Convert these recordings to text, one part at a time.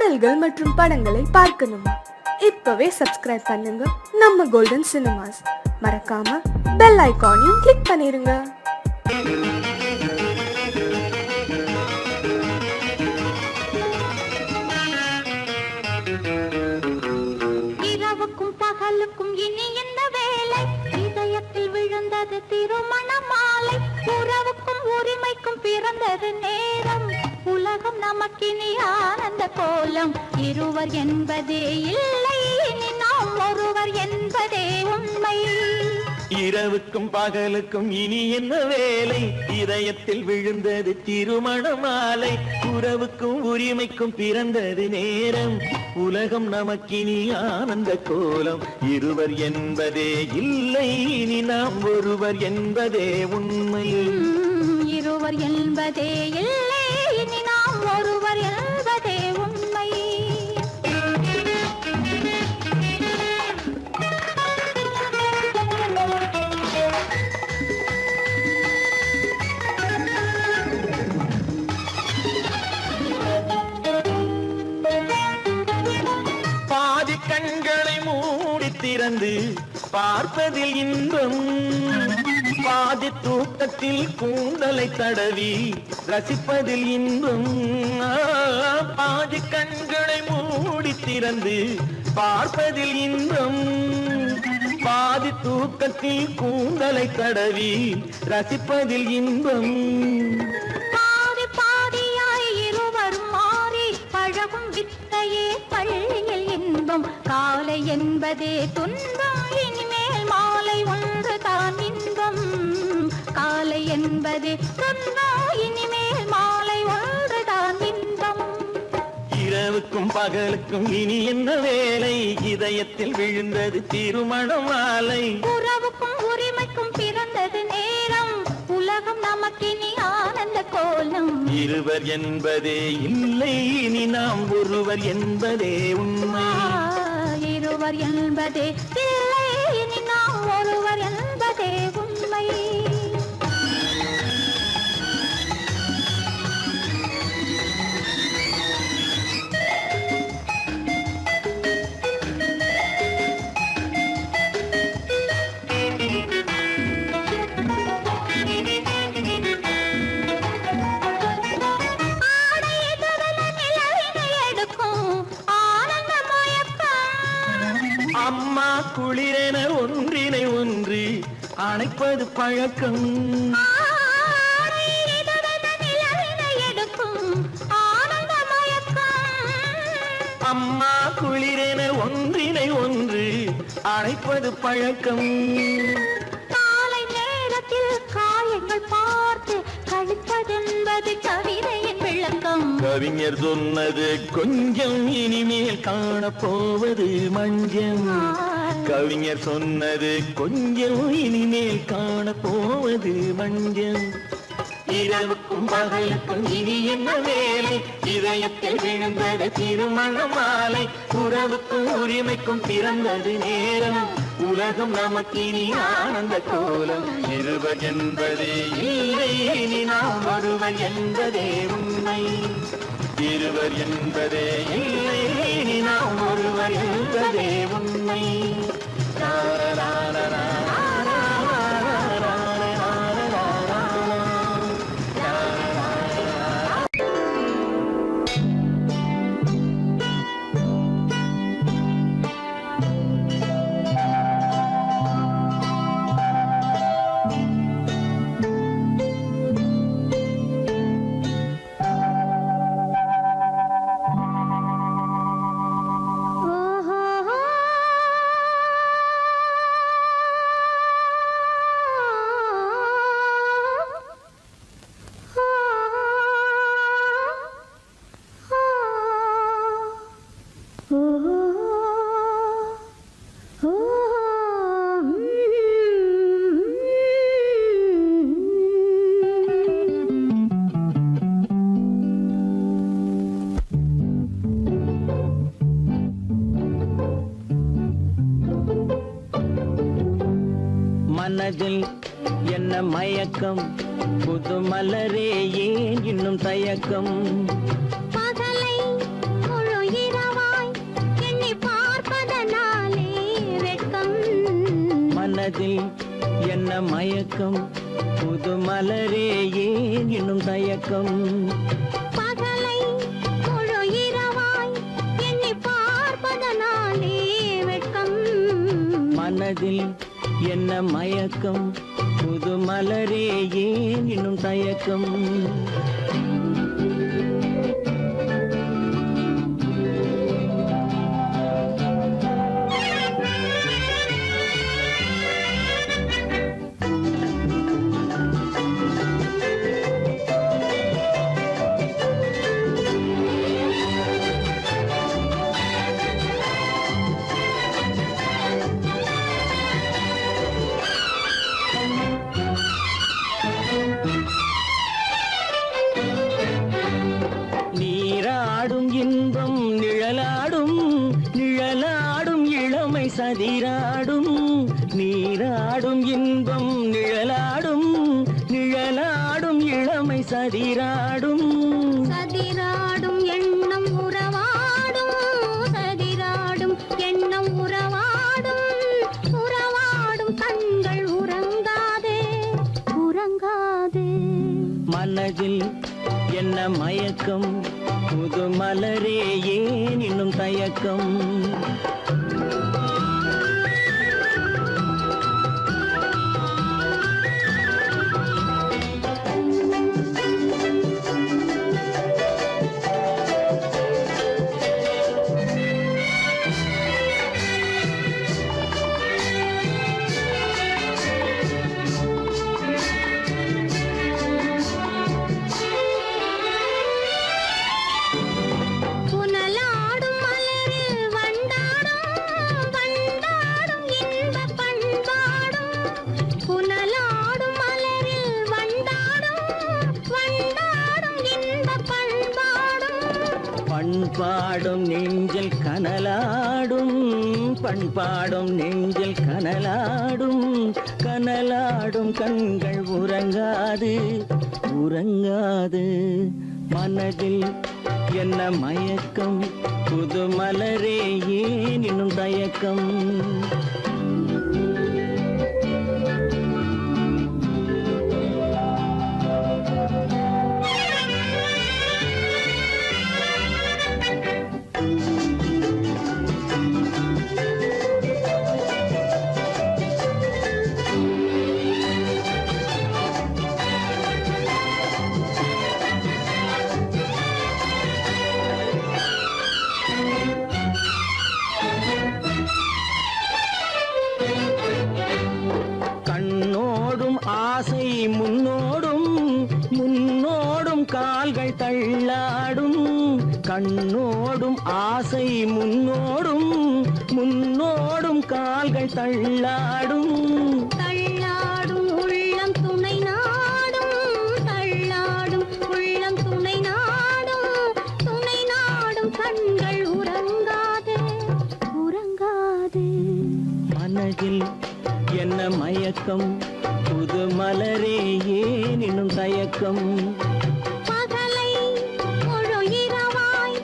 பாடல்கள் மற்றும் படங்களை பார்க்கணுமா? இப்பவே சப்ஸ்கிரைப் பண்ணுங்க நம்ம கோல்டன் சினிமாஸ். மறக்காம பெல் ஐகானையும் கிளிக் பண்ணிருங்க. இரவுக்கும் பகலுக்கும் இனி என்ன வேலை? இதயத்தில் விழுந்தது திருமண மாலை. உறவுக்கும் உரிமைக்கும் பிறந்தது நேரம். உலகம் நமக்கினி ஆனந்த கோலம். இருவர் என்பதே இல்லை, இனி நாம் ஒருவர் என்பதே உண்மை. இரவுக்கும் பகலுக்கும் இனி என்ன வேலை? இதயத்தில் விழுந்தது திருமண மாலை. உறவுக்கும் உரிமைக்கும் பிறந்தது நேரம். உலகம் நமக்கினி ஆனந்த கோலம். இருவர் என்பதே இல்லை, இனி நாம் ஒருவர் என்பதே உண்மை. இருவர் என்பதே இல்லை, இனி நாம் ஒருவர் என்பதே உண்மை. பாதி கண்களை மூடி திறந்து பார்ப்பதில் இன்பம். பாதி தூக்கத்தில் கூந்தலை தடவி ரசிப்பதில் இன்பம். பாதி கண்களை மூடி திறந்து பார்ப்பதில் இன்பம். பாதி தூக்கத்தில் கூந்தலை தடவி ரசிப்பதில் இன்பம். பாதி பாதியாய் இருவரும் மாறி பழகும் வித்தையே பள்ளியில் இன்பம். காலை என்பதே துன்பம், இனிமேல் மாலை ஒன்று தான் இன்பம். காலை என்பதே துன்பம், இனிமேல் மாலை ஒன்று தான் இன்பம். இரவுக்கும் பகலுக்கும் இனி என்ன வேலை? இதயத்தில் விழுந்தது திருமண மாலை. உறவுக்கும் உரிமைக்கும் பிறந்தது நேரம். உலகம் நமக்கினி ஆனந்த கோலம். இருவர் என்பதே இல்லை, இனி நாம் ஒருவர் என்பதே உண்மை. இருவர் என்பதே இல்லை, இனி நாம் ஒருவர் என்பதே உண்மை. அம்மா குளிரென ஒன்றினை ஒன்று அணைப்பது பழக்கம். அம்மா குளிரென ஒன்றினை ஒன்று அணைப்பது பழக்கம். காலை நேரத்தில் காயங்கள் பார்த்து கழிப்பதென்பது கவிதையின் விளக்கம். கவிஞர் சொன்னது கொஞ்சம், இனிமேல் காணப்போவது மஞ்சம். கவிஞர் சொன்னது கொஞ்சம், இனிமேல் காணப்போவது மஞ்சம். இரவுக்கும் பகலுக்கும் இனி என்ன வேலை? இதயத்தில் விழுந்தது திருமண மாலை. உறவுக்கும் உரிமைக்கும் பிறந்தது நேரம். உலகம் நமக்கினி ஆனந்த கோலம். இருவர் என்பதே இல்லை, இனி நாம் ஒருவர் என்பதே உண்மை. இருவர் என்பதே இல்லை, இனி நாம் ஒருவர் என்பதே உண்மை. மனதில் என்ன மயக்கம், புது மலரே ஏன் இன்னும் தயக்கம்? பகலை முழு மனதில் என்ன மயக்கம் புது மலரே ஏன் இன்னும் தயக்கம் பகலை முழு இரவாய் எண்ணி பார்ப்பதனாலே வெட்கம் மனதில் என்ன மயக்கம் புது மலரே ஏன் இன்னும் தயக்கம் நீராடும் இன்பம் நிழலாடும் நிழலாடும் இளமை சதிராடும் நீராடும் இன்பம் நிழலாடும் நிழலாடும் இளமை சதிராடும் சதிராடும் எண்ணம் உறவாடும் சதிராடும் எண்ணம் உறவாடும் உறவாடும் கண்கள் உறங்காதே உறங்காதே மனதில் என்ன மயக்கம் புது மலரே ஏன் இன்னும் தயக்கம் புனலாடும் மலரில் வண்டாடும் வண்டாடும் இன்பப் பண்பாடும் புனலாடும் மலரில் வண்டாடும் வண்டாடும் இன்பப் பண்பாடும் பண்பாடும் நெஞ்சில் கனலாடும் பண்பாடும் நெஞ்சில் கனலாடும் கனலாடும் கண்கள் உறங்காது உறங்காது மனதில் என்ன மயக்கம் புது மலரே ஏன் இன்னும் தயக்கம் கண்ணோடும் ஆசை முன்னோடும் முன்னோடும் கால்கள் தள்ளாடும் கண்ணோடும் ஆசை முன்னோடும் முன்னோடும் கால்கள் தள்ளாடும் தள்ளாடும் உள்ளம் துணை நாடும் தள்ளாடும் உள்ளம் துணை நாடும் கண்கள் உறங்காதே உறங்காதே மனதில் என்ன மயக்கம் புது மலரே ஏன் இன்னும் தயக்கம் பகலை முழு இரவாய்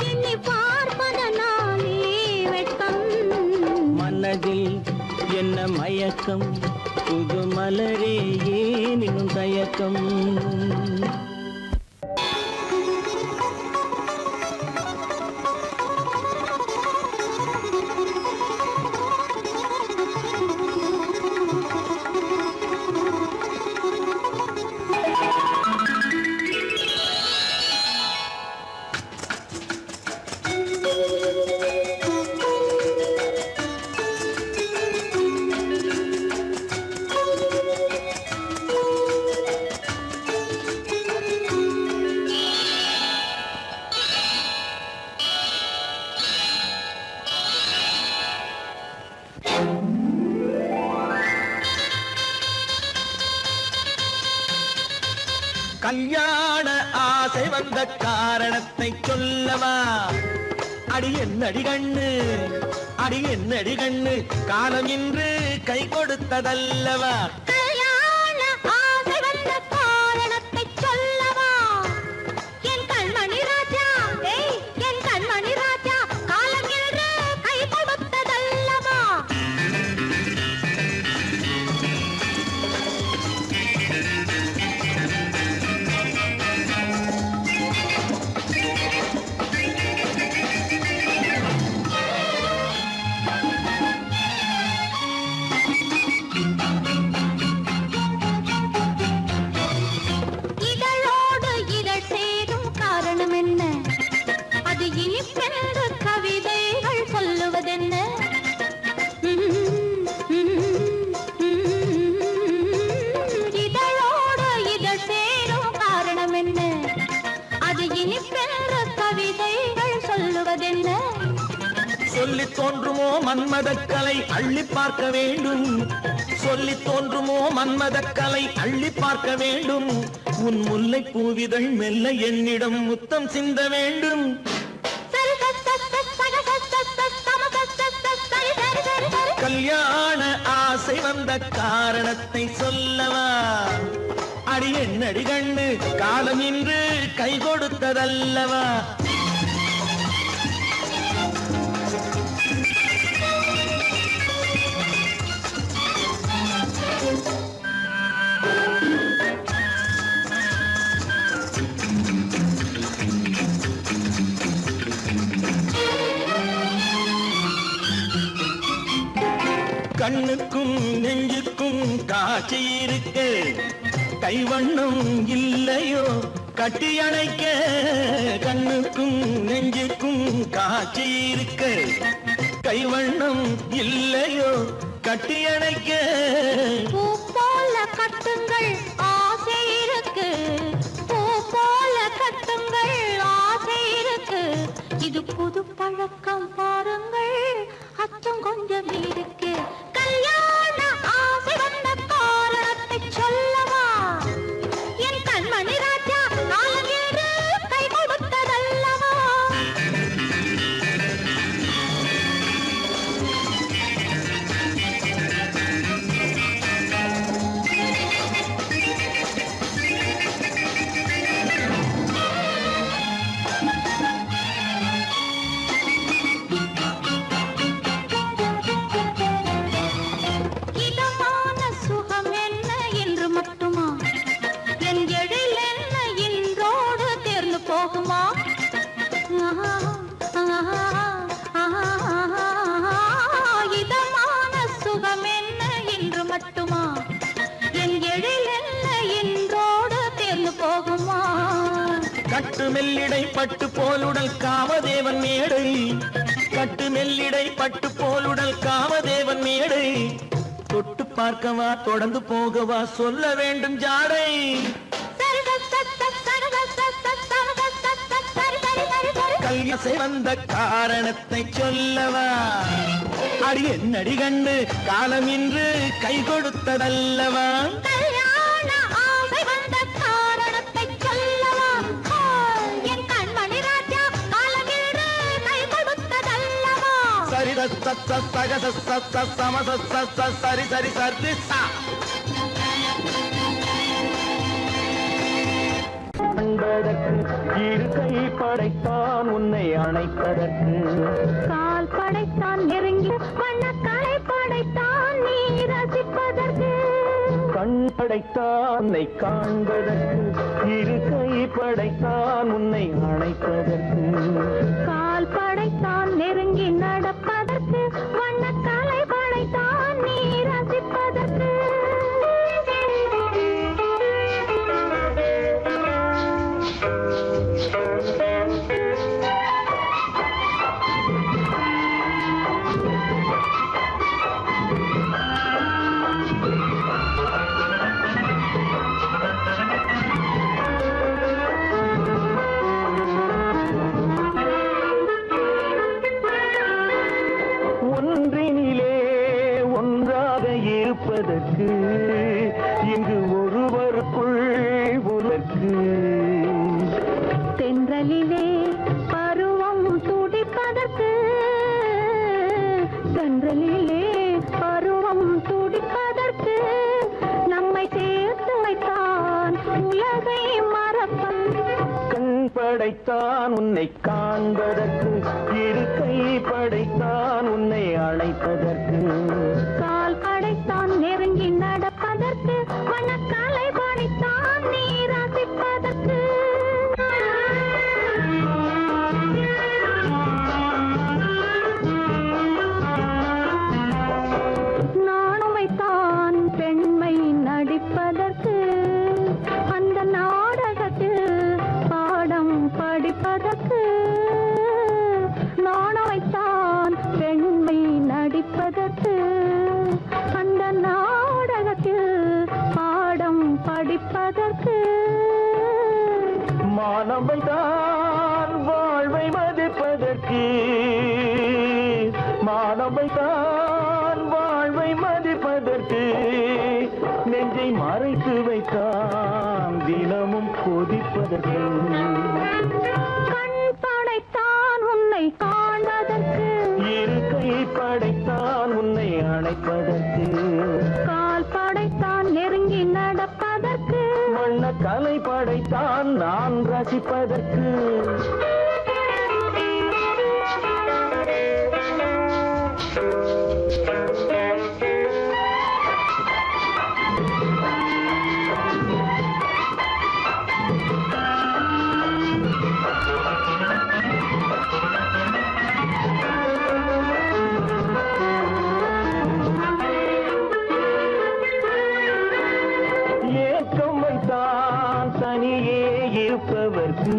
எண்ணி பார்ப்பதனாலே வெட்கம் மனதில் என்ன மயக்கம் புது மலரே ஏன் இன்னும் தயக்கம் கல்யாண ஆசை வந்த காரணத்தை சொல்லவா? அடி என்னடி கண்ணு, அடி என்னடி கண்ணு, காலம் இன்று கை கொடுத்ததல்லவா? கல்யாண ஆசை வந்த காரணத்தை சொல்லவா? என் கண்மணி ராஜா, ஏய் என் கண்மணி ராஜா, காலம் என்று கை கொடுத்ததல்லவா? இனிப்பென்று கவிதைகள் சொல்லுவதென்ன இதழோடு இதழ் சேரும் காரணம் என்ன அது இனிப்பென்று கவிதைகள் சொல்லுவதென்ன சொல்லி தோன்றுமோ மன்மதக்கலை அள்ளி பார்க்க வேண்டும் சொல்லி தோன்றுமோ மன்மதக்கலை அள்ளி பார்க்க வேண்டும் உன் முல்லை பூவிதழ் மெல்ல என்னிடம் முத்தம் சிந்த வேண்டும் கல்யாண ஆசை வந்த காரணத்தை சொல்லவா அடி என்னடி கண்ணு காலம் இன்று கை கொடுத்ததல்லவா கண்ணுக்கும் நெஞ்சுக்கும் காட்சி இருக்கு கைவண்ணம் இல்லையோ கட்டி அணைக்க கண்ணுக்கும் நெஞ்சுக்கும் காட்சி இருக்கு கைவண்ணம் இல்லையோ கட்டி அணைக்க பூ போல கட்டுங்கள் ஆசை இருக்கு பூ போல கட்டுங்கள் ஆசை இருக்கு இது புது பழக்கம் பாருங்கள் அச்சம் கொஞ்சம் இருக்கு கல்யாண ஆசை வந்த காரணத்தை சொல்லவா என் கண்மணி ராஜா காலம் என்று கை கொடுத்ததல்லவா இதமான சுகம் என்ன என்று மட்டுமா என் எழில் என்ன இன்றோடு தேர்ந்து போகுமா இதமான சுகம் என்ன என்று மட்டுமா என் எழில் என்ன இன்றோடு தேர்ந்து போகுமா கட்டு மெல்லிடை பட்டு போலுடல் காமதேவன் மேடை கட்டு மெல்லிடை பட்டு போலுடல் காமதேவன் மேடை தொட்டு பார்க்கவா தொடர்ந்து போகவா சொல்ல வேண்டும் ஜாடை கல்யாசை வந்த காரணத்தை சொல்லவா அடி என்னடி கண்டு காலம் இன்று கை கொடுத்ததல்லவா கல்யாண ஆசை வந்த காரணத்தை சொல்லவா என் கண்மணி ராஜா காலம் என்று கை கொடுத்ததல்லவா சரித சத்த சகத சத்த சமத சத்த சரி சரி சரி சா அன்பதற்கு இரு கை படைத்தான் உன்னை அணைப்பதற்கு கால் படைத்தான் நெருங்கி வண்ணக்காலை படைத்தான் நீ ரசிப்பதற்கு கண் படைத்தான் உன்னை காண்பதற்கு இரு கை படைத்தான் உன்னை அணைப்பதற்கு கால் படைத்தான் நெருங்கி நடப்பதற்கு வண்ணக்காலை படைத்தான் நீ ரசிப்பதற்கு ஒன்றினிலே ஒன்றாக இருப்பதற்கு இங்கு ஒருவருக்குள் ஒருவருக்கு தென்றலிலே பருவம் துடிப்பதற்கு தென்றலிலே பருவம் துடிப்பதற்கு நம்மை சேர்த்து வைத்தான் உலகை மறப்பன் கண் படைத்தான் உன்னை காண்பதற்கு இரு கை படைத்தான் உன்னை அழைப்பதற்கு கால் படைத்தான் நெருங்கி நடப்பதற்கு வனக்காலை படைத்தான் நீ ரசிப்பதற்கு நானுமைத்தான் பெண்மை நடிப்பதற்கு அந்த நாடகத்தில் பாடம் படிப்பதற்கு மானவை தான் வாழ்வை மதிப்பதற்கு மானவை தான் வாழ்வை மதிப்பதற்கு நெஞ்சை மறைத்து வைத்தான் தினமும் கொதிப்பதற்கு கண் படைத்தான் உன்னை காண்பதற்கு இருக்கை படைத்தான் உன்னை அணைப்பதற்கு கால் படைத்தான் நெருங்கி நடப்பதற்கு வண்ண கலை படைத்தான் நான் ரசிப்பதற்கு ஏக்கம் வைத்தான் தனியே இருப்பவர்க்கு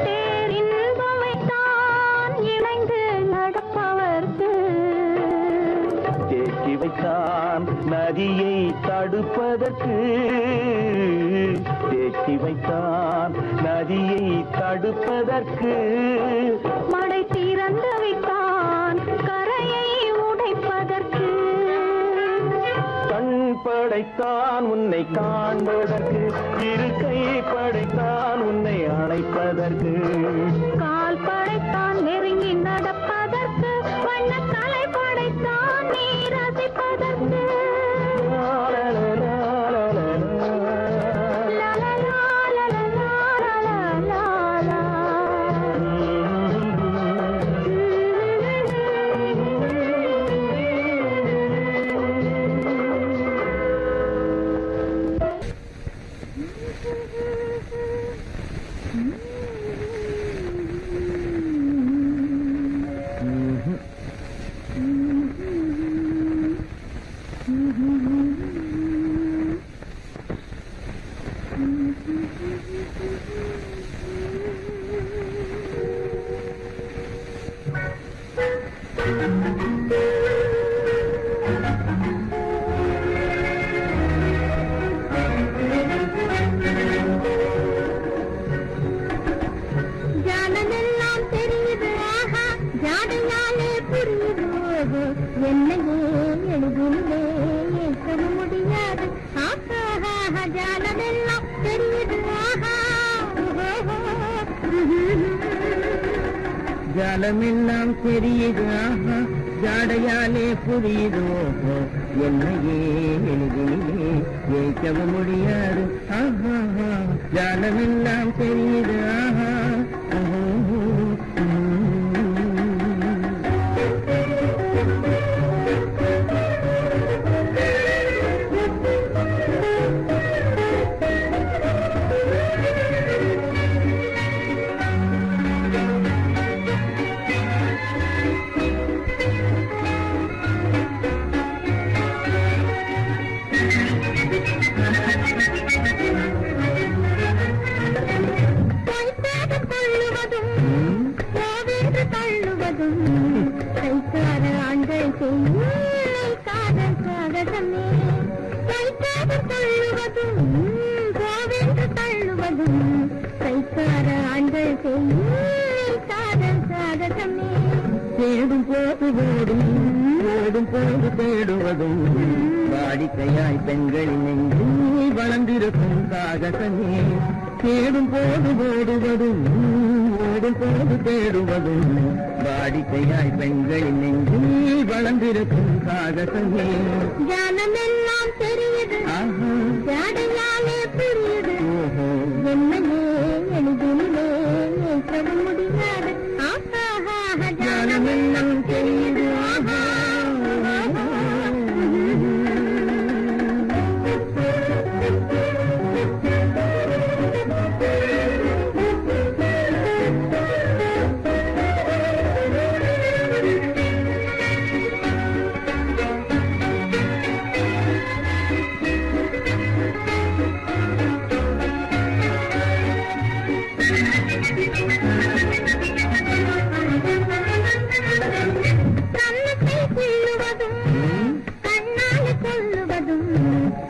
பேரின்பம் வைத்தான் இணைந்து நடப்பவர்க்கு தேக்கி வைத்தான் நதியை தடுப்பதற்கு தேக்கி வைத்தான் நதியை தடுப்பதற்கு மடை திறந்து வைத்தான் கரையை உடைப்பதற்கு கண் படைத்தான் உன்னை காண்பதற்கு இருக்கை படைத்தான் உன்னை அணைப்பதற்கு கால் படைத்தான் நெருங்கி நடப்பதற்கு வண்ண கலை படைத்தான் நீ ரசிப்பதற்கு ஜானமெல்லாம் தெரியுது ஆஹா ஜாடையாலே புரியுது என்னையே எழுதிலே ஏற்க முடியாது ஆஹா ஜானமெல்லாம் தெரியுது ஆஹா ஜலமெல்லாம் தெரியுது ஆஹா ஜாடையாலே புரியுது ஓஹோ என்னையே எளிதிலே ஏற்கவும் முடியாது ஆஹா ஜலமெல்லாம் தெரியுது ஆஹா கைக்கார ஆண்கள் காதல் சாகசமே கைக்காக தள்ளுவதும் கோவென்று தள்ளுவதும் கைக்கார ஆண்கள் காதல் சாகசமே தேடும் போது ஓடும் ஓடும் போது தேடுவதும் வாடிக்கையாய் பெண்களின் நெஞ்சு வளர்ந்திருக்கும் சாகசமே தேடும் போது ஓடுவதும் ஓடும் போது தேடுவதும் வாடிக்கையாய் பெண்களின் நெஞ்சு வளர்ந்திருக்கும் சாகசமே ஜானமெல்லாம் தெரியுது ஜாடையாலே புரியுது ஓஹோ என்னையே எளிதிலே ஏற்க முடியாது ஆஹா ஜானமெல்லாம் தெரியுது ஆஹா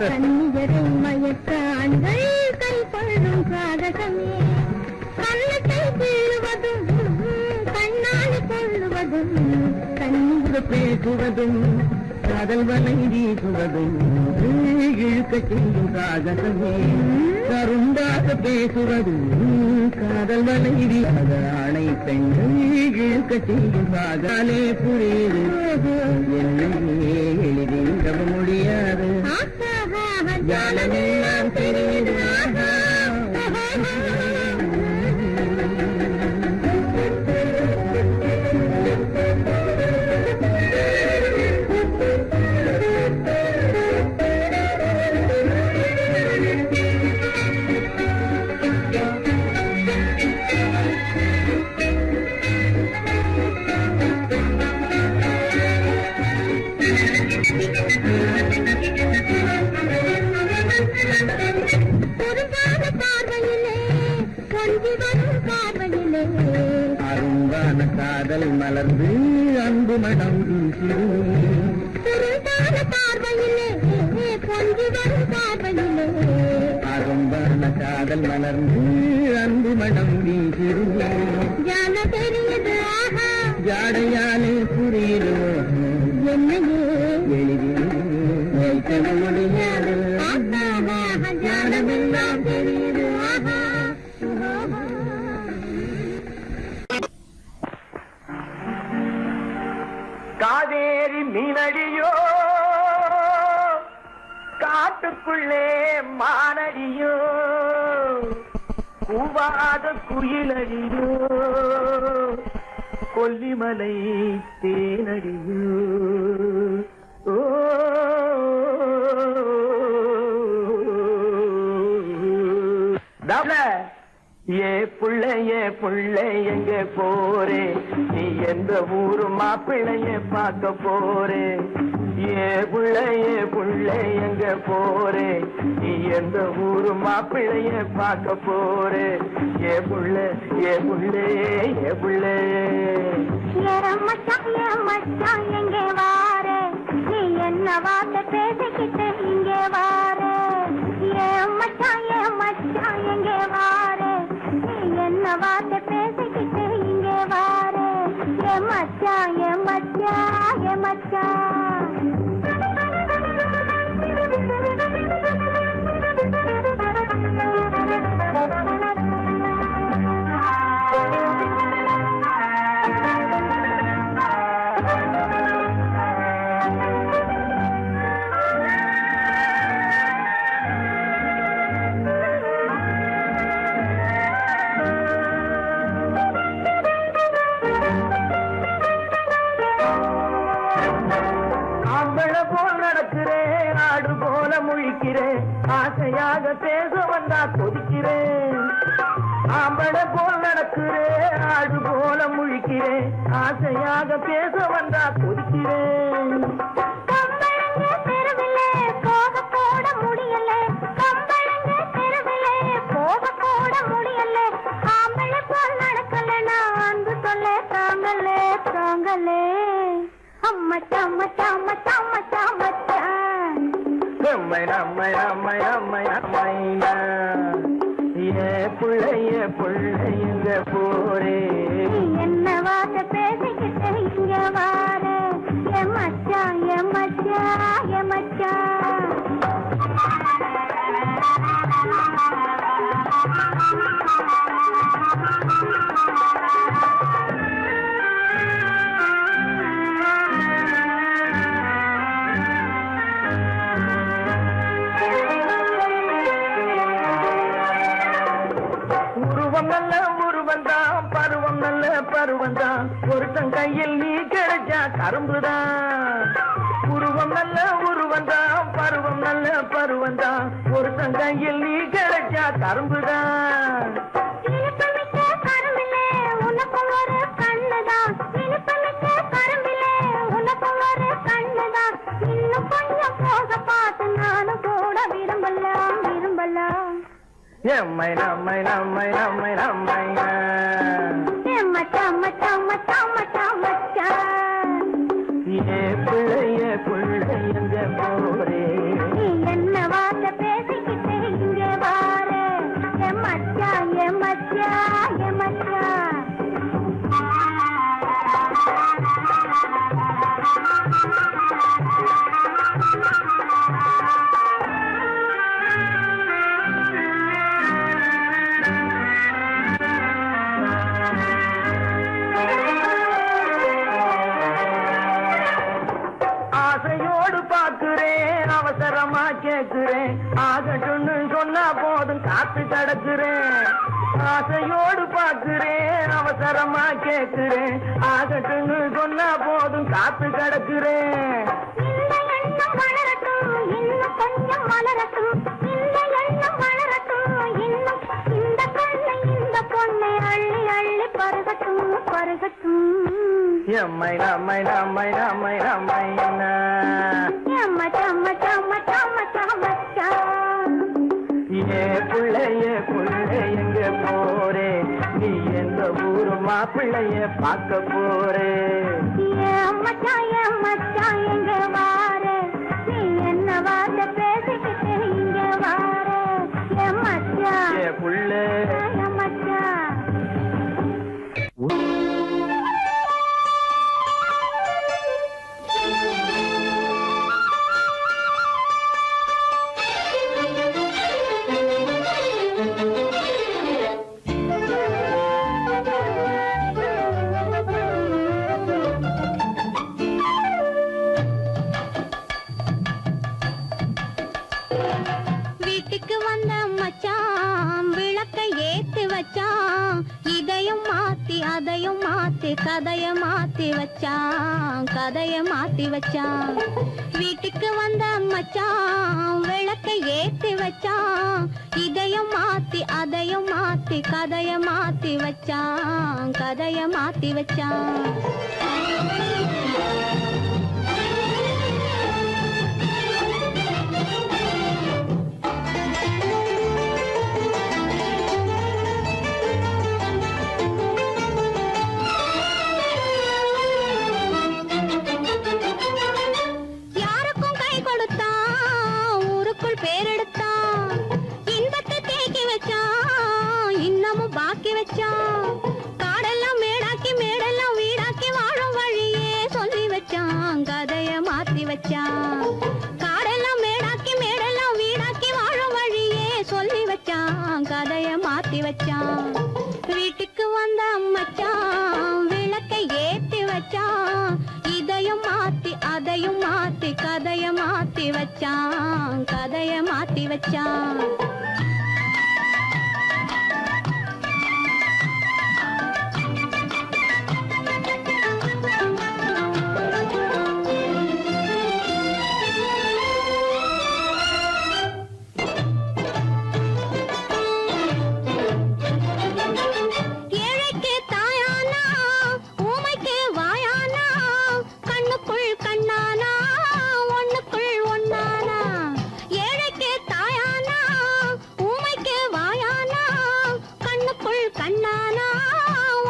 கண்ணியரை மயக்க ஆண்கள் கை கொள்ளும் சாகசமே பேசுவதும் கண்ணுக்கு பேசுவதும் காதல் வலை வீசுவதும் இழுக்க செய்யும் காதலே கருண்டாக பேசுவதும் காதல் வலை வீசாத ஆணை பெண்கள் இழுக்க செய்யும் காதலே புரியுது என்னையே எழுதிட முடியாது ஜாலமெல்லாம் தெரியுது அரும்பான காதல் மலர்ந்து அன்பு மனம் அரும்பான காதல் மலர்ந்து அன்பு மனம் வீசிருந்தே ஜாடையாலே புரியுது என்னையே எளிதில் வைக்க முடியாது ஜாடமெல்லாம் தெரியுது காவேரி மீனடியோ காட்டுக்குள்ளே மானடியோ கூவாத குயிலடியோ கொல்லிமலை தேனடியோ ஓ ஏ புள்ள எங்க போரே நீ எந்த ஊரு மாப்பிள்ளைய பார்க்க போரே ஏ புள்ள எங்க போரே நீ எந்த ஊரு மாப்பிள்ளைய பார்க்க போரே ஏ புள்ள மச்சான் எங்க வாரே நீ என்ன வார்த்தை பேசிக்கிட்டு இங்கே வாரே மச்சான் எங்க வாரே நீ என்ன வார்த்தை பேசிக்கிட்டு இங்கே வாரே மச்சான் ஆசையாக பேச வந்தா கொதிக்கிறேன் ஆம்பளை போல் நடக்கிறேன் ஆடு போல முழிக்கிறேன் ஆசையாக பேச வந்தா கொதிக்கிறேன் புள்ளைங்க போரே என்ன வார்த்தை பேசிக்கிட்டு இங்க வாரே மச்சான் பருவந்தான் ஒருத்தன் கையில் நீ கிடைச்சா கரும்புதான் உருவம் நல்ல உருவந்தான் பருவம் நல்ல பருவந்தான் ஒருத்தன் கையில் நீ கிடைச்சா கரும்புதான் நம்மை புள்ளைங்க போரே என்ன வார்த்தை பேசிக்கிட்டு இங்கே வாரே மச்சான் அவசரமா கேக்குறேன் ஆகட்டும்னு சொன்னா போதும் காத்து கிடக்குறேன் ஆசையோடு பாக்குறேன் அவசரமா கேக்குறேன் ஆகட்டும்னு சொன்னா போதும் காத்து கிடக்குறேன் இந்த எண்ணம் வளரட்டும் இன்னும் கொஞ்சம் வளரட்டும் இந்த எண்ணம் வளரட்டும் இன்னும் இந்த கண்ணை இந்த பொண்ணை அள்ளி அள்ளி பருகட்டும் பருகட்டும் எம்மை நம்மை நம்மை நம்மை நம்மை என்ன சம்ம சம்ம சம்ம சம்ம சம்மச்சா ஏ பிள்ளைய எங்க போறே நீ எந்த ஊரு மாப்பிள்ளைய பார்க்க போறே ஏன் மச்சான் எங்க வாரே நீ என்ன வார்த்தை பேசிக்கிட்டு இங்க வாரே என் மச்சான் ஏ புள்ள என் மச்சான் வீட்டுக்கு வந்த மச்சான் விளக்கை ஏத்தி வச்சான் இதையும் மாத்தி அதையும் மாத்தி கதைய மாத்தி வச்சான் கதைய மாத்தி வச்சான் வீட்டுக்கு வந்த மச்சான் விளக்கை ஏத்தி வச்சான் இதையும் மாத்தி அதையும் மாத்தி கதைய மாத்தி வச்சான் கதைய மாத்தி வச்சான் யாருக்கும் கை கொடுத்தான் ஊருக்குள் பேரெடுத்தான் இன்பத்தை தேக்கி வச்சான் இன்னமும் பாக்கி வச்சான் காடெல்லாம் மேடாக்கி மேடெல்லாம் வீடாக்கி வாழும் வழியே சொல்லி வச்சான் கதைய மாத்தி வச்சான் காடெல்லாம் மேடாக்கி மேடெல்லாம் வீடாக்கி வாழும் வழியே சொல்லி வச்சான் கதைய மாத்தி வச்சான் வீட்டுக்கு வந்த மச்சான் விளக்கை ஏத்தி வச்சான் இதையும் மாத்தி அதையும் மாத்தி கதைய மாத்தி வச்சான் கதைய மாத்தி வச்சான் ஏழைக்கு தாயானா ஊமைக்கு வாயானா கண்ணுக்குள் கண்ணானா ஒண்ணுக்குள் ஒண்ணானா ஏழைக்கு தாயானா ஊமைக்கு வாயானா கண்ணுக்குள் கண்ணானா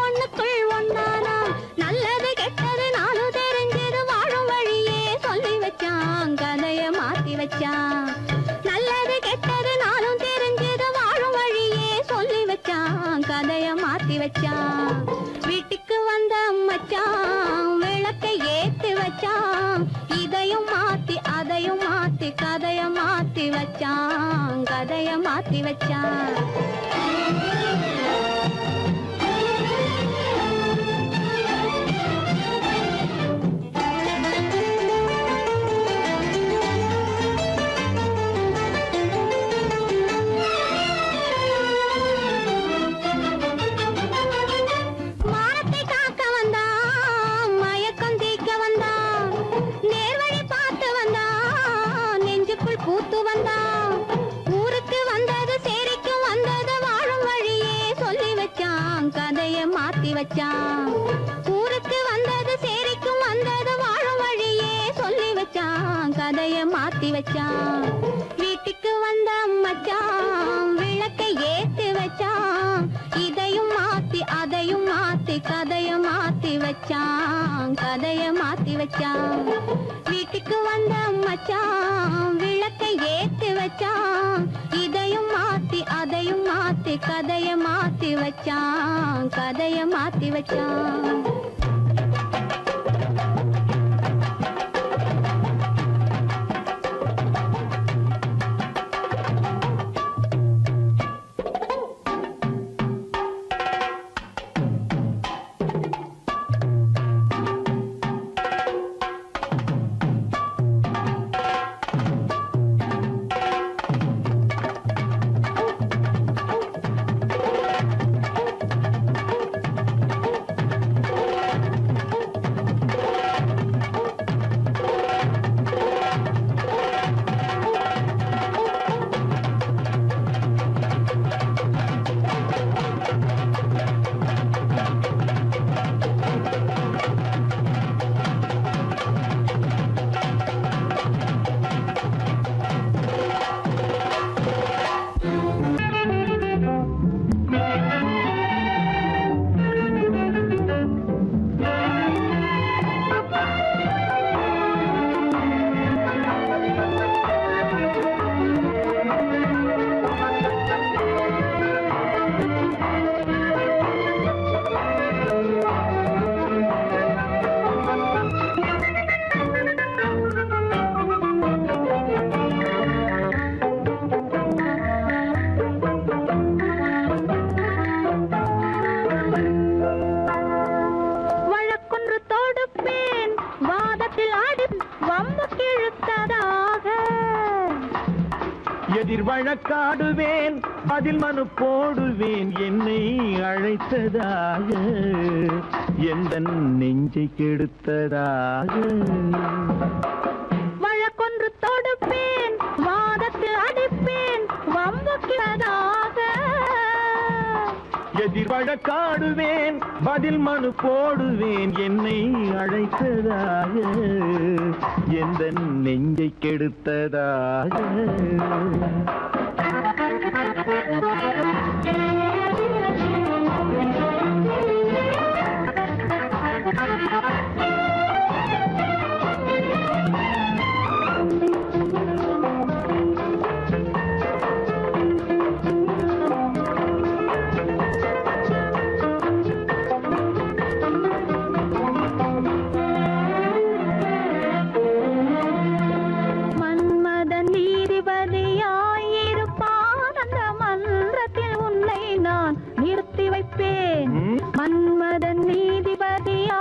ஒண்ணுக்குள் ஒண்ணானா நல்லது கெட்டது நாலு தெரிஞ்சது வாழும் வழியே சொல்லி வச்சான் கதைய மாத்தி வச்சான் நல்லது கெட்டது நாளும் தெரிஞ்சது வாழும் வழியே சொல்லி வச்சான் கதைய மாத்தி வச்சான் வீட்டுக்கு வந்த மச்சான் விளக்கை ஏத்தி வச்சான் இதையும் மாத்தி அதையும் மாத்தி கதைய மாத்தி வச்சான் கதைய மாத்தி வச்சான் மானத்தை காக்க வந்தான் மயக்கம் தீக்க வந்தான் நேர்வழி பார்த்து வந்தான் நெஞ்சுக்குள் பூத்து வந்தான் ஊருக்கு வந்தது சேரிக்கும் வந்தது வாழும் வழியே சொல்லி வச்சான் கதைய மாத்தி வச்சான் ஊருக்கு வந்தது சேரிக்கும் வந்தது வாழும் வழியே சொல்லி வச்சான் கதைய மாத்தி வச்சான் வீட்டுக்கு வந்த மச்சான் விளக்கை ஏத்தி வச்சான் இதையும் மாத்தி அதையும் மாத்தி கதைய மாத்தி வச்சான் கதைய மாத்தி வச்சான் வீட்டுக்கு வந்த மச்சான் விளக்கை ஏத்தி வச்சான் இதையும் மாத்தி அதையும் மாத்தி கதைய மாத்தி வச்சான் கதைய மாத்தி வச்சான் எதிர் வழக்காடுவேன் பதில் மனு போடுவேன் என்னை அழைத்ததாக எந்த நெஞ்சை கெடுத்ததாக வழக்கொன்று தொடுப்பேன் வாதத்தில் அடிப்பேன் வம்புக்கிறதாக எதிர் வழக்காடுவேன் பதில் மனு போடுவேன் என்னை அழைத்ததாக எந்த நெஞ்சை கெடுத்ததாக மன்மதன் நீதிபதியாயிருப்பான் அந்த மன்றத்தில் உன்னை நான் நிறுத்தி வைப்பேன் மன்மதன் நீதிபதியாயிருப்பான்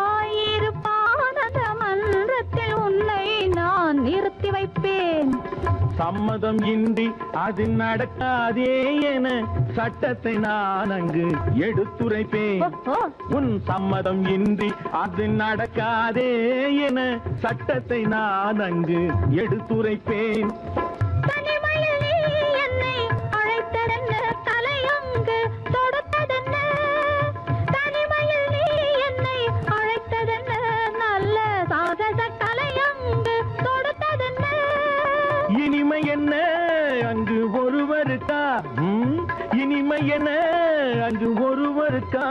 அந்த மன்றத்தில் உன்னை நான் நிறுத்தி வைப்பேன் சம்மதம் இன்றி அது நடக்காதே என சட்டத்தை நான் அங்கு எடுத்துரைப்பேன் ஓஹோ. உன் சம்மதம் இன்றி அது நடக்காதே என சட்டத்தை நான் அங்கு எடுத்துரைப்பேன் தனிமையில் நீ என்னை அழைத்ததென்ன தலையங்கு தொடுத்ததென்ன தனிமையில் நீ என்னை அழைத்ததென்ன நல்ல சாகச தலையங்கு தொடுத்ததென்ன இனிமை என்ன அங்கு ஒருவருக்கா இனிமை என்ன அங்கு ஒருவருக்கா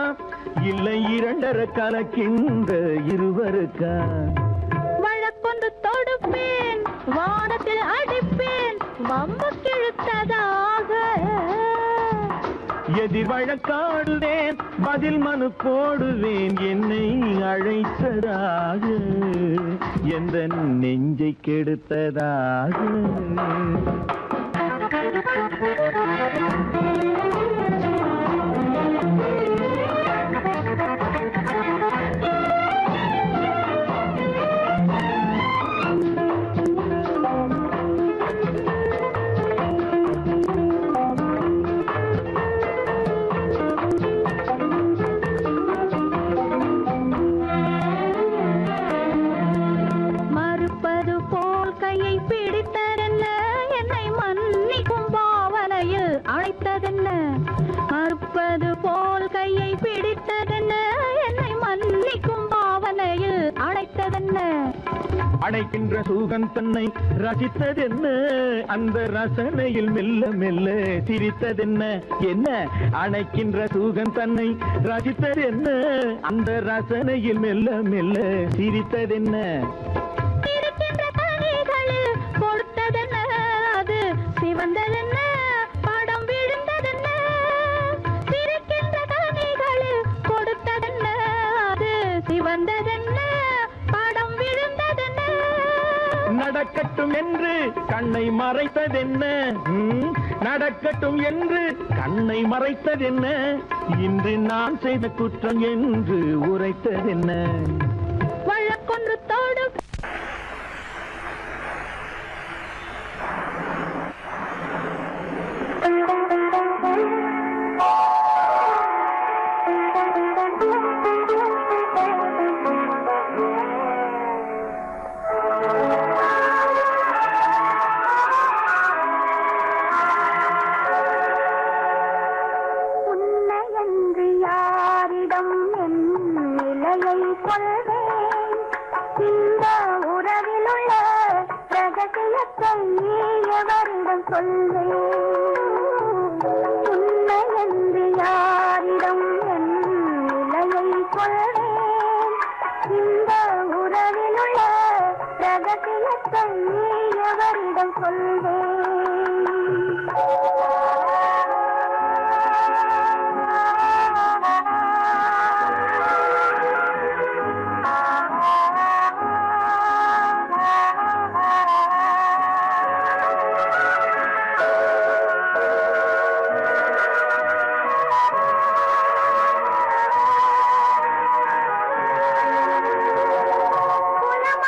இல்லை இரண்டரை கலக்கின்ற இருவருக்கா வழக்கொன்று தொடுப்பேன் வானத்தில் அடிப்பேன் வம்பு கிழுத்ததாக எதிர் வழக்காடுவேன் பதில் மனு போடுவேன் என்னை அழைத்ததாக எந்த நெஞ்சை கெடுத்ததாக மறுப்பது போல் கையை பிடித்ததென்ன என்னை மன்னிக்கும் பாவனையில் அழைத்ததென்ன மறுப்பது போல் கையை பிடித்ததென்ன என்னை மன்னிக்கும் பாவனையில் அழைத்ததென்ன அடைக்கின்ற சுகம் தன்னை ரசித்ததென்ன அந்த ரசனையில் மெல்ல மெல்ல சிரித்ததென்ன என்ன அணைக்கின்ற சுகம் தன்னை ரசித்ததென்ன அந்த ரசனையில் மெல்ல மெல்ல சிரித்ததென்ன இருக்கின்ற கனிகளில் கொடுத்ததென்ன அது சிவந்ததென்ன படம் விழுந்ததென்ன இருக்கின்ற கனிகளில் கொடுத்ததென்ன அது சிவந்ததென்ன படம் விழுந்ததென்ன நடக்கட்டும் என்று கண்ணை மறைத்ததென்ன நடக்கட்டும் என்று கண்ணை மறைத்ததென்ன இன்று நான் செய்த குற்றம் என்று உரைத்ததென்ன வழக்கொன்று தொடு உன்னையன்று யாரிடம் என் நிலையை சொல்வேன் இந்த உறவிலுள்ள ரகசியத்தை எவரிடம் சொல்வேன் உன்னையன்று யாரிடம் என் நிலையை சொல்வேன் இந்த உறவிலுள்ள ரகசியத்தை எவரிடம் சொல்வேன்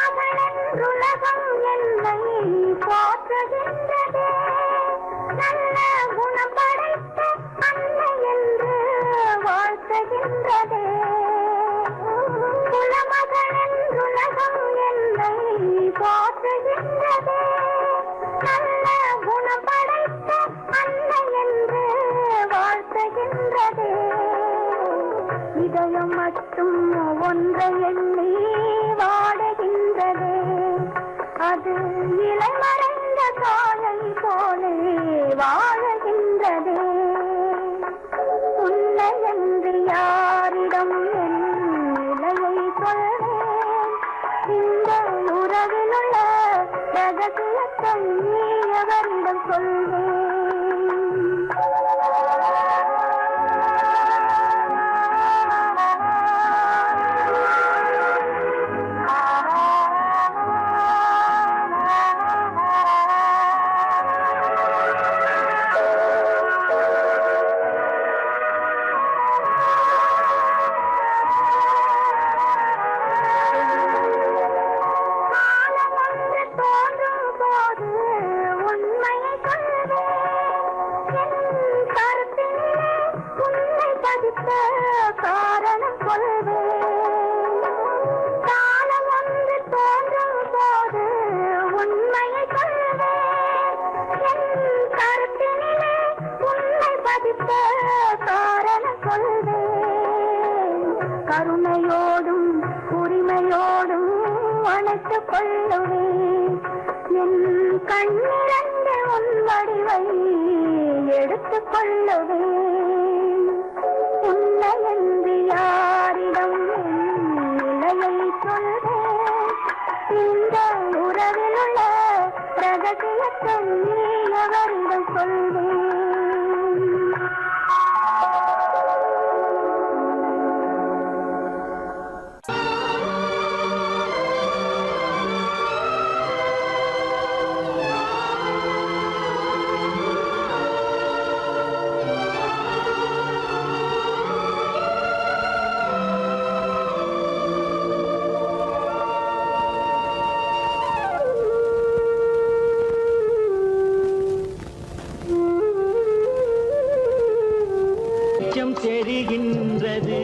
குலமகளென்றுலகம் என்னை போற்றுகின்ற போற்றுகின்றதே. நல்ல குணம் படைத்த அன்னை என்று வாழ்த்துகின்றதே. இதயம் மட்டும் ஒன்றை எண்ணி வாடுகின்றதே. அது இலை மறைந்த காலை போலே வாழுகின்றதே. உன்னை என்று யாரிடம் என் நிலையை சொல்வேன்? இந்த உறவிலுள்ள ரகசியத்தை நீ எவரிடம் சொல்வேன்? காரணம் கொள்வேன். காலம் ஒன்று தோன்றும் போது உண்மையை சொல்வேன். என் கருத்தினிலே உன்னை பதித்த காரணம் கொள்வேன். கருணையோடும் உரிமையோடும் அணைத்துக் கொள்ளுவேன். என் கண்ணிரண்டு உன் வடிவை எடுத்துக் கொள்ளுவேன். உன்னை என்று யாரிடம் நிலையை சொல்வேன்? இந்த உறவிலுள்ள ரகசியத்தை நீ எவரிடம் சொல்வேன்? தெரிகின்றது,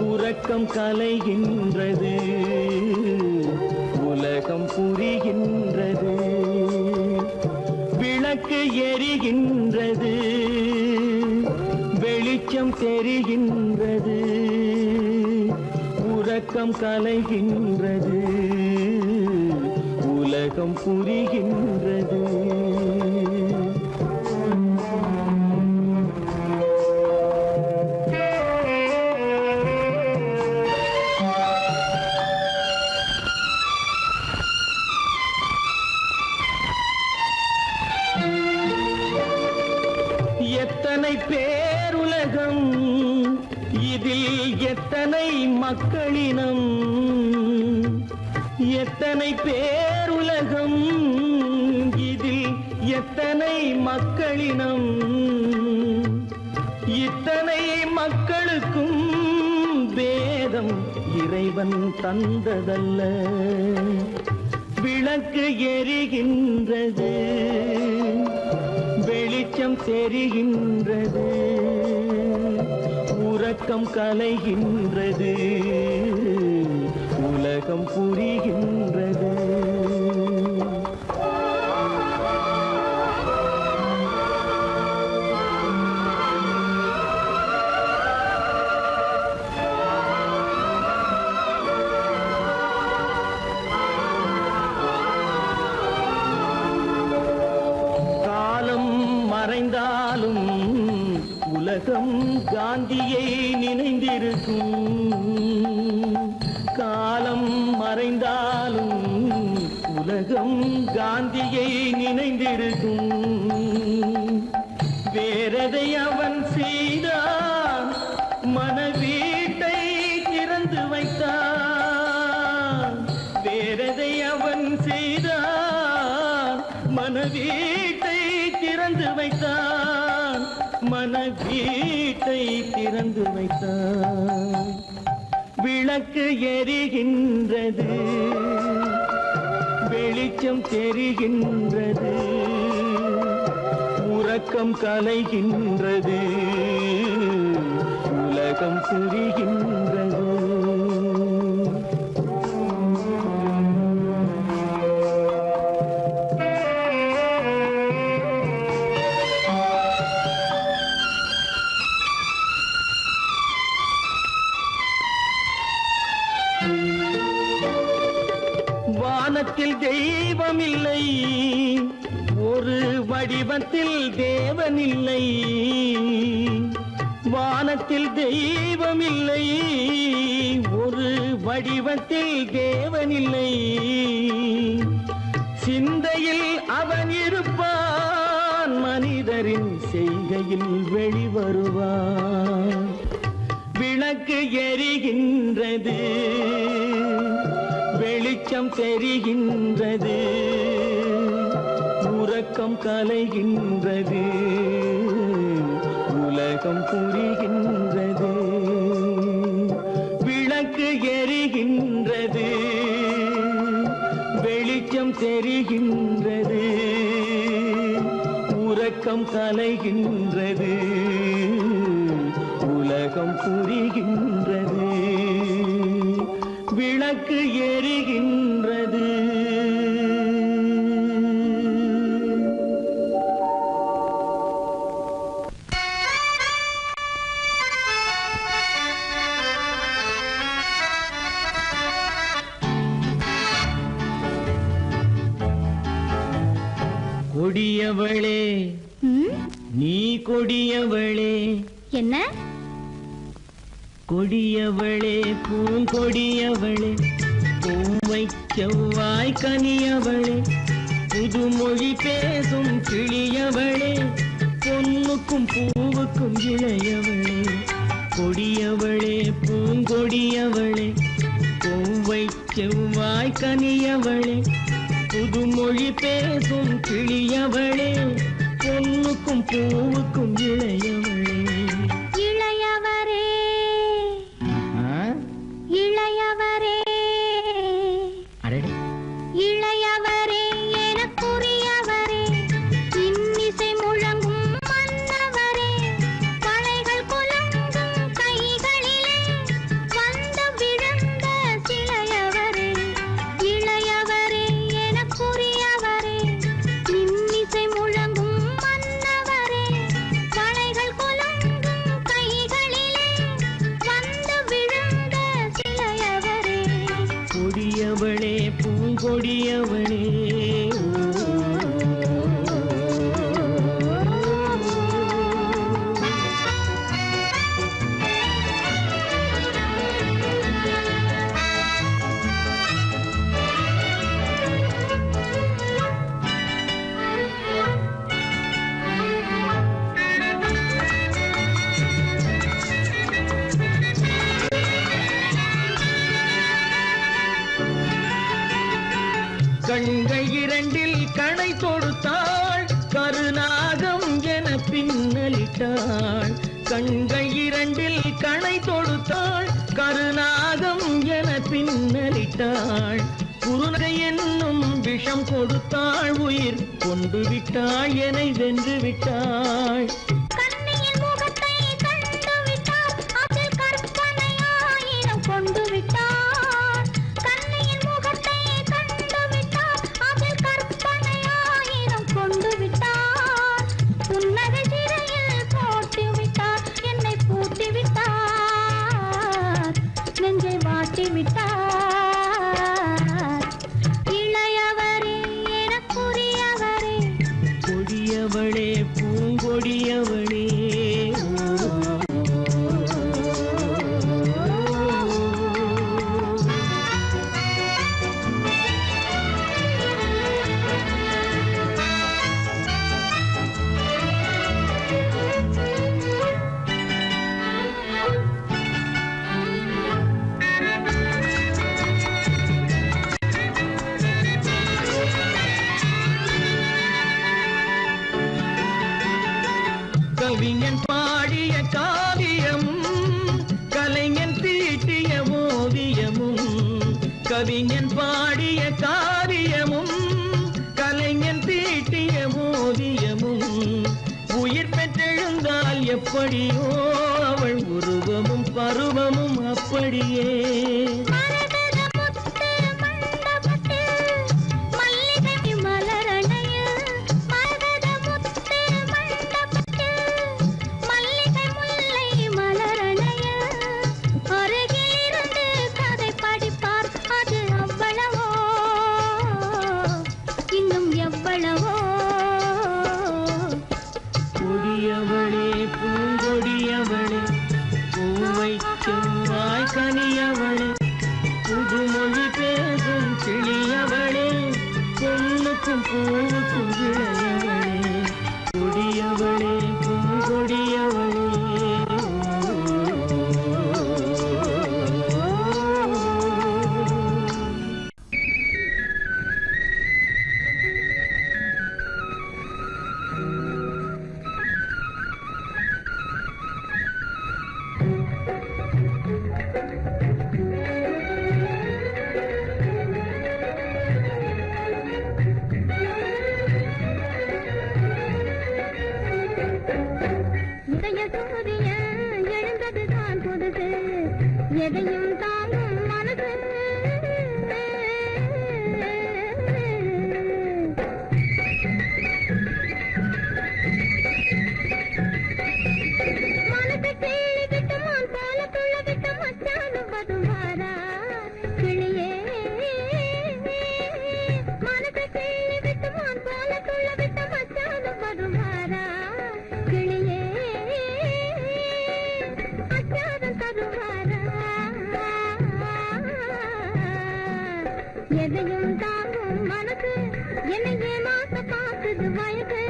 உறக்கம் கலைகின்றது, உலகம் புரிகின்றது, விளக்கு எரிகின்றது, வெளிச்சம் தெரிகின்றது, உறக்கம் கலைகின்றது, உலகம் புரிகின்றது. எத்தனை பேருலகம், இதில் எத்தனை மக்களினம், எத்தனை பேருலகம், இதில் எத்தனை மக்களினம், இத்தனை மக்களுக்கும் வேதம் இறைவன் தந்ததல்ல. விளக்கு எரிகின்றது, வெளிச்சம் தெரிகின்றது, உறக்கம் கலைகின்றது, உலகம் புரிகின்றது. மறைந்தாலும் உலகம் காந்தியை நினைந்திருக்கும். காலம் மறைந்தாலும் உலகம் காந்தியை நினைந்திருக்கும். வேறதை அவன் செய்தான், மனவீட்டை திறந்து வைத்தான். வேறதை அவன் செய்தான், மனவீட்டை திறந்து வைத்தான், மனவீட்டை திறந்து வைத்தான். விளக்கு எரிகின்றது, வெளிச்சம் தெரிகின்றது, உறக்கம் கலைகின்றது, உலகம் புரிகின்றது. வானத்தில் தெய்வம் இல்லை, ஒரு வடிவத்தில் தேவன் இல்லை. வானத்தில் தெய்வம் இல்லை, ஒரு வடிவத்தில் தேவன் இல்லை. சிந்தையில் அவன் இருப்பான், மனிதரின் செய்கையில் வெளிவருவான். விளக்கு எரிகின்றது, வெளிச்சம் தெரிகின்றது, உறக்கம் கலைகின்றது, உலகம் புரிகின்றது. விளக்கு எரிகின்றது, வெளிச்சம் தெரிகின்றது, உறக்கம் கலைகின்றது, உலகம் புரிகின்றது. விளக்கு எரிகின்றது. கொடியவளே, நீ கொடியவளே. என்ன? கொடியவளே, பூங்கொடியவளே, பூவை செவ்வாய் கனியவளே, புதுமொழி பேசும் கிளியவளே, பொன்னுக்கும் பூவுக்கும் இளையவளே. கொடியவளே, பூங்கொடியவளே, பூவை செவ்வாய் கனியவளே, புதுமொழி பேசும் கிளியவளே, பொன்னுக்கும் பூவுக்கும் இளையவளே. இளையவரே, இளையவரே, இளையவரே, எனக்குரியவரே, இன்னிசை முழங்கும் மன்னவரே, கலைகள் குலுங்கும் கைகளிலே வந்து விழுந்த சிலையவரே. இளையவரே, எனக்குரியவரே, இன்னிசை முழங்கும் மன்னவரே, கலைகள் குலுங்கும் கைகளிலே வந்து விழுந்த சிலையவரே. கொடியவளே, பூங்கொடியவளே. கண்கள் இரண்டில் கணை தொடுத்தாள், கருநாகம் என பின்னலிட்டாள். கண்கள் இரண்டில் கணை தொடுத்தாள், கருநாகம் என பின்னலிட்டாள். குருநகை என்னும் விஷம் கொடுத்தாள், உயிர் கொண்டு விட்டாள், என்னை வென்று விட்டாள். கண்ணியின் முகத்தை கண்டு விட்டார், அதில் கற்பனை ஆயிரம் கொண்டு விட்டார். கண்ணியின் முகத்தை கண்டு விட்டார், அதில் கற்பனை ஆயிரம் கொண்டு விட்டார். புன்னகை சிறையில் போட்டு விட்டார், என்னை பூட்டி விட்டார், நெஞ்சை வாட்டி விட்டார். இளையவரே, எனக்குரியவரே, கொடியவளே, பூங்கொடியவளே. கவிஞன் பாடிய காவியமும், கலைஞன் தீட்டிய ஓவியமும். கவிஞன் பாடிய காவியமும், கலைஞன் தீட்டிய ஓவியமும். உயிர் பெற்றெழுந்தால் எப்படியோ அவள் உருவமும் பருவமும் அப்படியே. மரகத முத்து மண்டபத்தில் மல்லிகை மலரணையில், மரகத முத்து மண்டபத்தில் மல்லிகை முல்லை மலரணையில், அருகில் இருந்து கதை படிப்பாள், பூவுக்கும் விளையவளே கொடியவளே பூங்கொடியவளே. இதய சூரியன் எழுந்ததுதான் புதுசு, எதையும் தாங்கும் மனது. மனசை கிள்ளி விட்டு மான் போல துள்ள விட்டு மச்சானும் வருவாரா கிளியே. மனசை கிள்ளி விட்டு மான் போல துள்ள விட்டு மச்சானும் வருவாரா கிளியே. அச்சாரம் தருவாரா, எதையும் தாங்கும் மனசு. என்னை ஏமாத்த பார்க்குது வயது,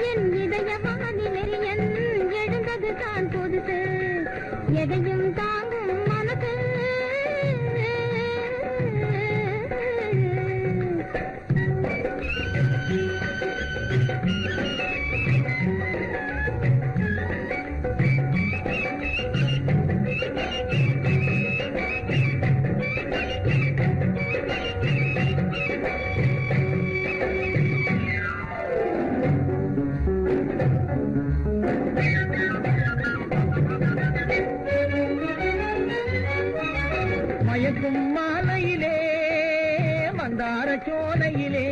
என் இதய வானிலை என் எழுந்தது தான் புதுசு, எதையும் தாங்கும் மனசு. மயக்கும் மாலையிலே மந்தார சோலையிலே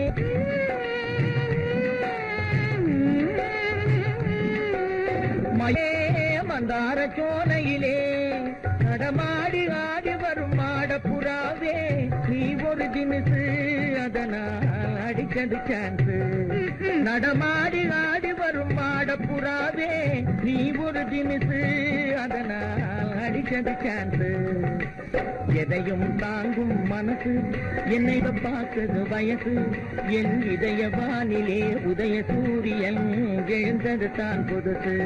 மந்தார சோலையிலே நடமாடி ஆடி வரும் மாடப்புறாவே நீ ஒரு தினசு, அதனால் அடிக்கடி சான்ஸ். நடமாடி ஆடி வரும் மாடப்புறாவே நீ ஒரு தினசு, அதனால் அடிக்கடி சான்ஸ். எதையும் தாங்கும் மனசு, என்னை பார்க்குது வயசு, என் இதய வானிலே உதய சூரியன் எழுந்தது தான் புதுசு,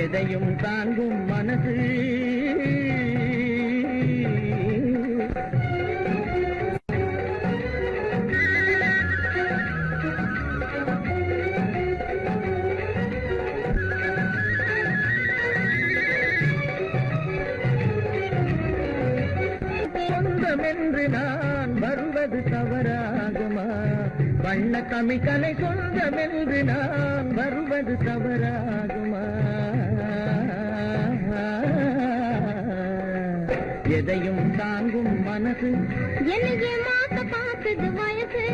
எதையும் தாங்கும் மனசு. சொந்தமென்று நான் வருவது தவறாகுமா? வண்ண தமிழ்கலை சொந்தமென்று நான் வருவது தவறாகுமா? எதையும் தாங்கும் மனசு, என்னையே மாத்த பார்க்குது வயசு,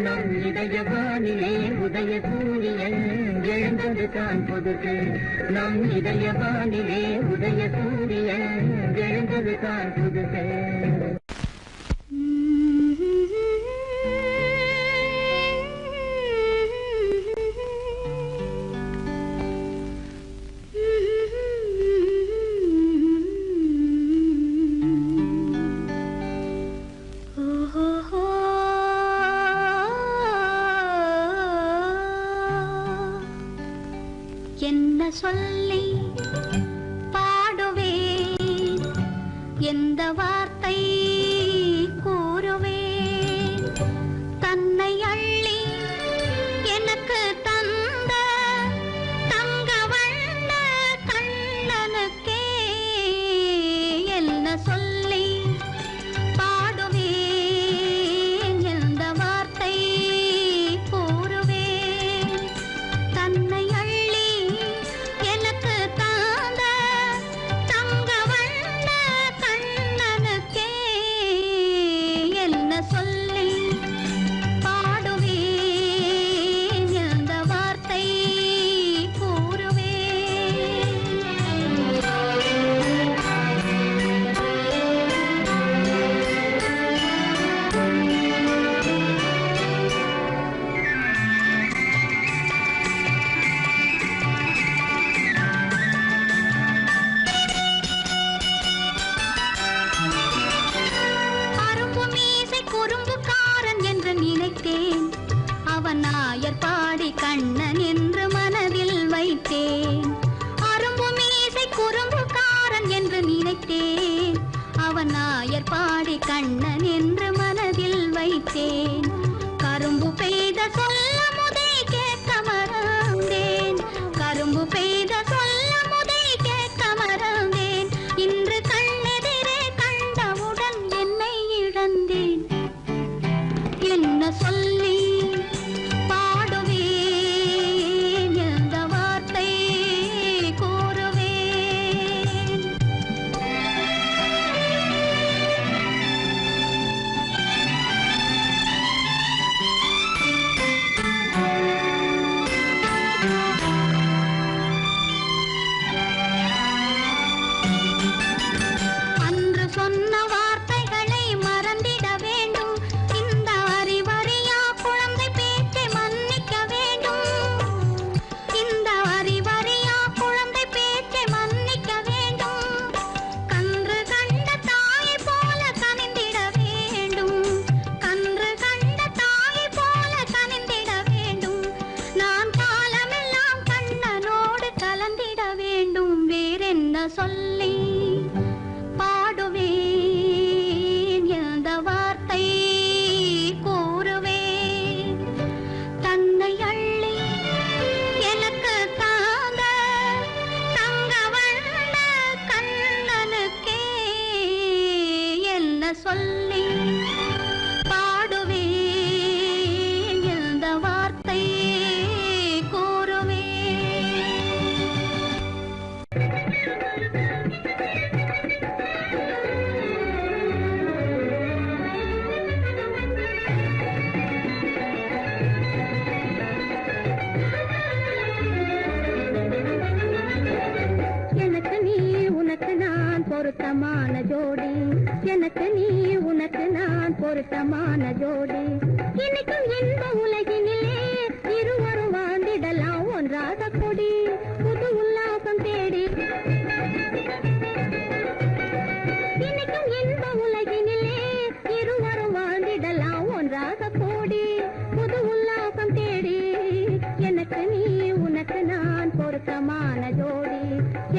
நம் இதய வானிலே உதய சூரியன் எழுந்தது தான் புதுசு, நம் இதய வானிலே உதய சூரியன் எழுந்தது தான் புதுசு. என்ன சொல்லி பாடுவேன், எந்த வார்த்தை கூறுவேன், தன்னை அள்ளி எனக்கு தந்த தங்க வண்ண கண்ணனுக்கே என்ன சொல்லி பாடுவேன், எந்த வார்த்தை கூறுவேன், தன்னை அள்ளி எனக்கு தந்த தங்க வண்ண கண்ணனுக்கே கண்ணன் என்று மனதில் வைத்தேன். கரும்பு பெய்த சொல்ல முதை கேட்க மறந்தேன். கரும்பு பெய்த சொல்ல முதை கேட்க மறந்தேன். இன்று கண்ணெதிரே கண்டவுடன் என்னை இழந்தேன். என்ன சொல்லி பாடுவேன், எந்த வார்த்தை கூறுவேன்? அன்று சொன்ன வார்த்தைகளை மறந்திட வேண்டும். இந்த அறிவறியா குழந்தை பேச்சை மன்னிக்க வேண்டும். இந்த அறிவறியா குழந்தை பேச்சை மன்னிக்க வேண்டும். கன்று கண்ட தாயை போல கனிந்திட வேண்டும். கன்று கண்ட தாயை போல கனிந்திட வேண்டும். நான் காலமெல்லாம் கண்ணனோடு கலந்திட வேண்டும். வேறென்ன சொல்லி பாடுவேன், எந்த வார்த்தை கூறுவேன்? தன்னை அள்ளி எனக்கு தாந்த தங்க வண்ண கண்ணனுக்கே என்ன சொல்லி பாடுவேன், எந்த வார்த்தை கூறுவேன்? எனக்கு நீ உனக்கு நான் பொருத்தமான ஜோடி. எனக்கு நீ உனக்கு நான் பொருத்தமான ஜோடி. இன்னைக்கும் இந்த உலகினிலே இருவரும் வாழ்ந்திடலாம் ஒன்றாக கொடி. புது உல்லாசம் தேடி இன்னைக்கும் இந்த உலகினிலே இருவரும் வாழ்ந்திடலாம் ஒன்றாக கூடி. புது உல்லாசம் தேடி. எனக்கு நீ உனக்கு நான் பொருத்தமான ஜோடி.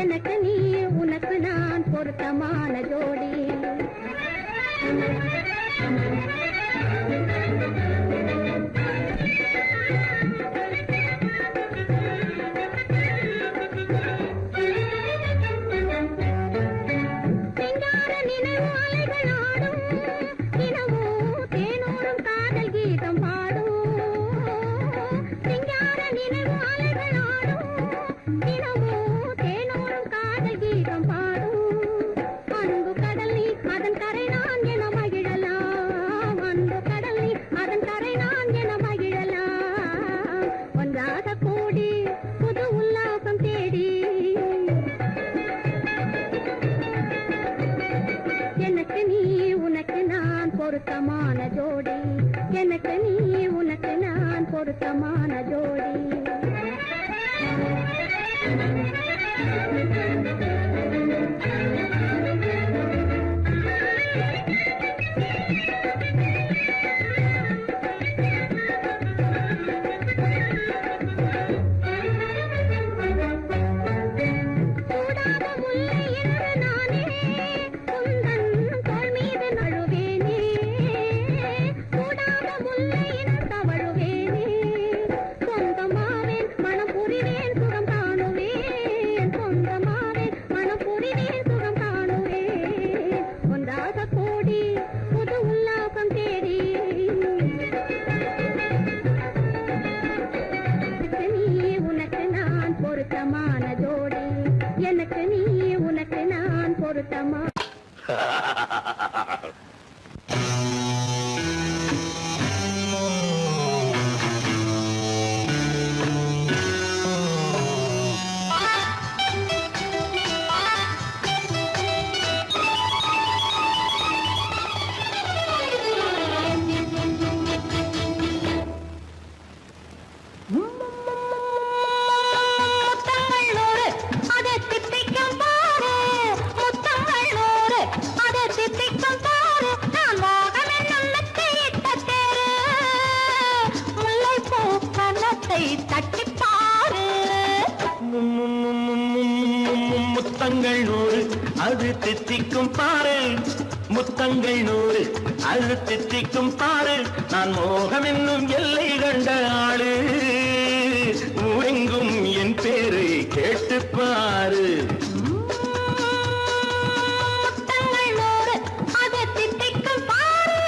எனக்கு நீ உனக்கு நான் பொருத்தமான ஜோடி. சிங்கார நினைவு அலைகள் ஆடும். தினமும் தேனோரும் காதல் கீதம் பாடும். சிங்கார நினைவு அலைகள் ஆடும். தினமும் தேனோரும் காதல் கீதம் பாடும். அன்பு கடல் நீ அதன் கரை நான் என மகிழலாம். அன்பு கடல் நீ அதன் கரை நான் என மகிழலாம். ஒன்றாக கூடி புது உல்லாசம் தேடி. எனக்கு நீ உனக்கு நான் பொருத்தமான ஜோடி. எனக்கு நீ உனக்கு நான் பொருத்தமான ஜோடி. சூடாத முல்லை என்று நானே உந்தன் தோள் மீது நழுவேனே. சூடாத முல்லை என்று தவழுவேனே. சொந்தமாவேன் மனம் புரிவேன் சுகம் காணுவேன். சொந்தமாவேன் மனம் புரிவேன் சுகம் காணுவேன். ஒன்றாக கூடி புது உல்லாசம் தேடி. எனக்கு நீ உனக்கு நான் பொருத்தமான ஜோடி. எனக்கு நீ உனக்கு நான் பொருத்தமா. முத்தங்கள் நூறு அதை தித்திக்கும் பாரு. முத்தங்கள் நூறு அதை தித்திக்கும் பாரு. நான் மோகம் என்னும் மெத்தையிட்ட தேரு. முல்லைப்பூ கன்னத்தை தட்டிப் பாரு. முத்தங்கள் நூறு அது தித்திக்கும் பாரு. முத்தங்கள் 100 அது தித்திக்கும் பாரு நான் மோகம் என்னும் எல்லை கண்ட ஆளு ஊரெங்கும் என் பேரை கேட்டு பாரு முத்தங்கள் 100 அது தித்திக்கும் பாரு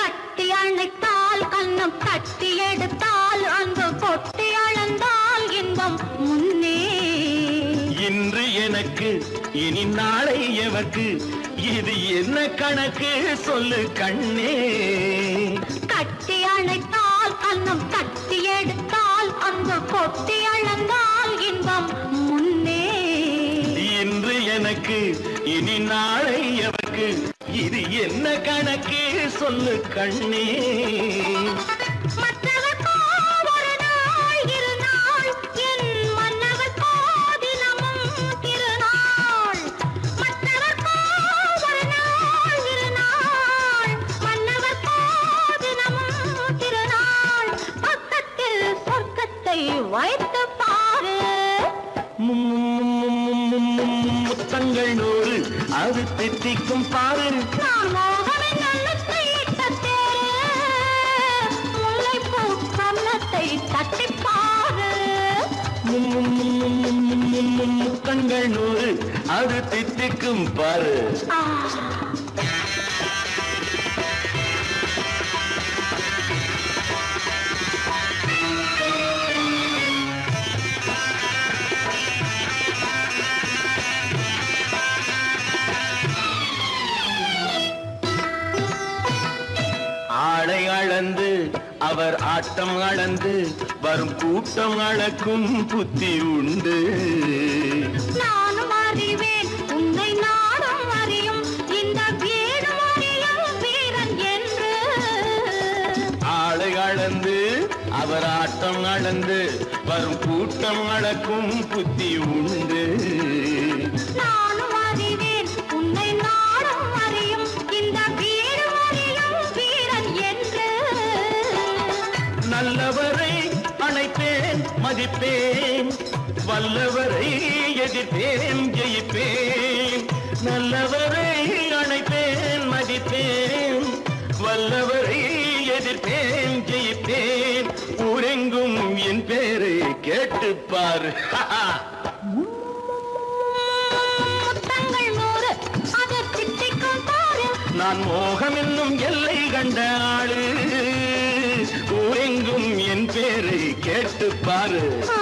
கட்டி அணைத்தால் கண்ணம் கட்டி எடுத்தால் அங்கு கொட்டி அளந்தால் இன்பம் முன்னே இன்று எனக்கு இனி நாளை எவக்கு இது என்ன கணக்கு சொல்லு கண்ணே கட்டி அணைத்தால் கண்ணம் கட்டி எடுத்தால் அங்கு கொட்டி அளந்தால் இன்பம் முன்னே இன்று எனக்கு இனி நாளை எவக்கு இது என்ன கணக்கு சொல்லு கண்ணே மற்றவர்க்கோ ஒரு நாள் இரு நாள் என் மன்னவர்க்கோ தினமும் திருநாள் மற்றவர்க்கோ ஒரு நாள் இரு நாள் மன்னவர்க்கோ தினமும் திருநாள் பக்கத்தில் சொர்க்கத்தை வைத்து பாரு முத்தங்கள் 100 அது தித்திக்கும் பாரு நான் மோகனின் நல்லத்தை இட்ட தேரு முல்லைப்பூ கன்னத்தை தட்டிப் பாரு முத்தங்கள் 100 அது தித்திக்கும் பாரு ஆ ஆளை அளந்து அவர் ஆட்டம் அளந்து வரும் கூட்டம் அளக்கும் புத்தி உண்டு நானும் அறிவேன் உன்னை நானும் அறியும் இந்த வீடு அறியும் வீரன் என்று ஆளை அளந்து அவர் ஆட்டம் அளந்து வரும் கூட்டம் அளக்கும் புத்தி உண்டு நானும் அறிவேன் உன்னை நானும் அறியும் இந்த வீடு அறியும் வீரன் என்று நல்லவரை அணைப்பேன் மதிப்பேன் வல்லவரை எதிர்ப்பேன் ஜெயிப்பேன் நல்லவரை அணைப்பேன் மதிப்பேன் வல்லவரை எதிர்ப்பேன் ஜெயிப்பேன் ஊரெங்கும் என் பேரை கேட்டுப்பார் முத்தங்கள் 100 அது தித்திக்கும் பாரு நான் மோகம் என்னும் எல்லை கண்ட ஆளு ஊரெங்கும் என் பேரை கேட்டுப்பாரு ஆ